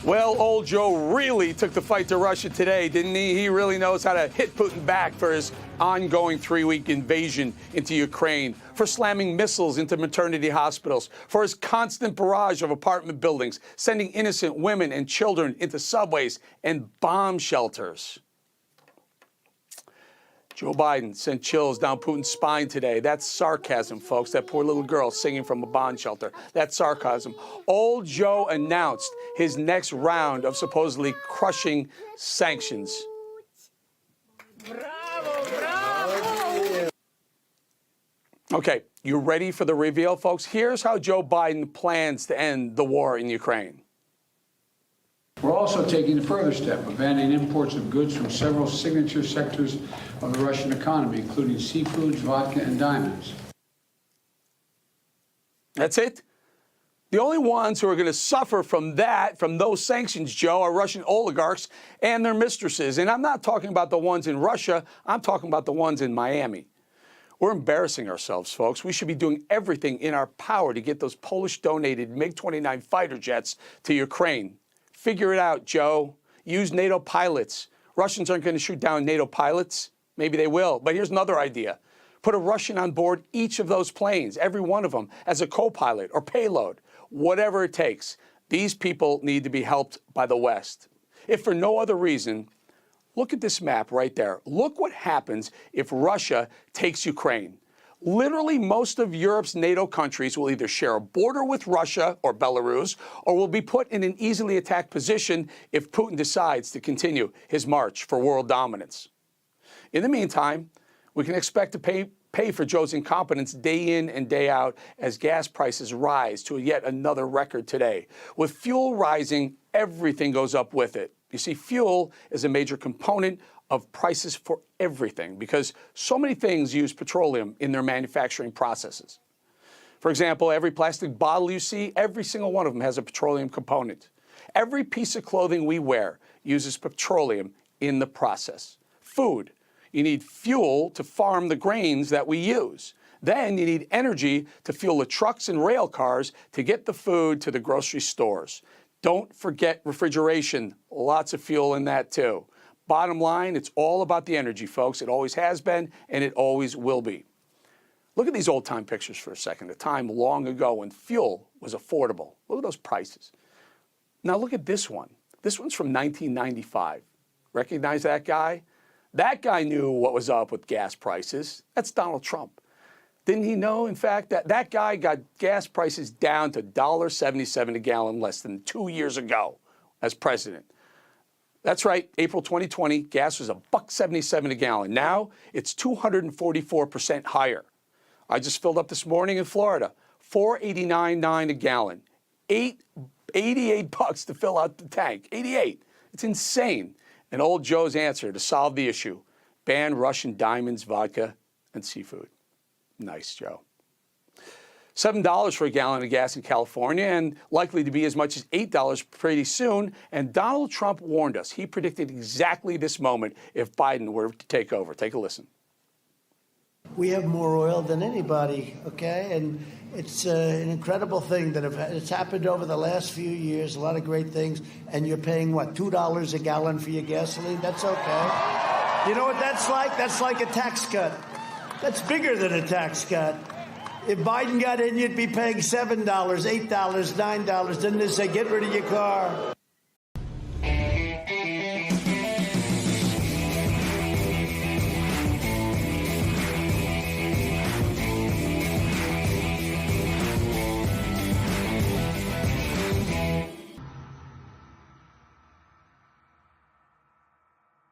Well, old Joe really took the fight to Russia today, didn't he? He really knows how to hit Putin back for his ongoing 3-week invasion into Ukraine, for slamming missiles into maternity hospitals, for his constant barrage of apartment buildings, sending innocent women and children into subways and bomb shelters. Joe Biden sent chills down Putin's spine today. That's sarcasm, folks. That poor little girl singing from a bomb shelter. That's sarcasm. Old Joe announced his next round of supposedly crushing sanctions. Bravo, bravo. Okay, you ready for the reveal, folks? Here's how Joe Biden plans to end the war in Ukraine. We're also taking a further step of banning imports of goods from several signature sectors of the Russian economy, including seafoods, vodka, and diamonds. That's it? The only ones who are going to suffer from those sanctions, Joe, are Russian oligarchs and their mistresses. And I'm not talking about the ones in Russia. I'm talking about the ones in Miami. We're embarrassing ourselves, folks. We should be doing everything in our power to get those Polish-donated MiG-29 fighter jets to Ukraine. Figure it out, Joe. Use NATO pilots. Russians aren't going to shoot down NATO pilots. Maybe they will. But here's another idea. Put a Russian on board each of those planes, every one of them, as a co-pilot or payload, whatever it takes. These people need to be helped by the West. If for no other reason, look at this map right there. Look what happens if Russia takes Ukraine. Literally, most of Europe's NATO countries will either share a border with Russia or Belarus, or will be put in an easily attacked position if Putin decides to continue his march for world dominance. In the meantime, we can expect to pay for Joe's incompetence day in and day out as gas prices rise to yet another record today. With fuel rising, everything goes up with it. You see, fuel is a major component of prices for everything because so many things use petroleum in their manufacturing processes. For example, every plastic bottle you see, every single one of them has a petroleum component. Every piece of clothing we wear uses petroleum in the process. Food, you need fuel to farm the grains that we use. Then you need energy to fuel the trucks and rail cars to get the food to the grocery stores. Don't forget refrigeration, lots of fuel in that too. Bottom line, it's all about the energy, folks. It always has been, and it always will be. Look at these old-time pictures for a second, a time long ago when fuel was affordable. Look at those prices. Now look at this one. This one's from 1995. Recognize that guy? That guy knew what was up with gas prices. That's Donald Trump. Didn't he know, in fact, that that guy got gas prices down to $1.77 a gallon less than 2 years ago as president? That's right, April 2020, gas was $1.77 a gallon. Now it's 244% higher. I just filled up this morning in Florida, $4.89.9 a gallon, $88 to fill out the tank, 88. It's insane. And old Joe's answer to solve the issue: ban Russian diamonds, vodka, and seafood. Nice, Joe. $7 for a gallon of gas in California, and likely to be as much as $8 pretty soon. And Donald Trump warned us. He predicted exactly this moment if Biden were to take over. Take a listen. We have more oil than anybody, okay? And it's an incredible thing that it's happened over the last few years, a lot of great things. And you're paying, what, $2 a gallon for your gasoline? That's okay. You know what that's like? That's like a tax cut. That's bigger than a tax cut. If Biden got in, you'd be paying $7, $8, $9. Then they say, get rid of your car.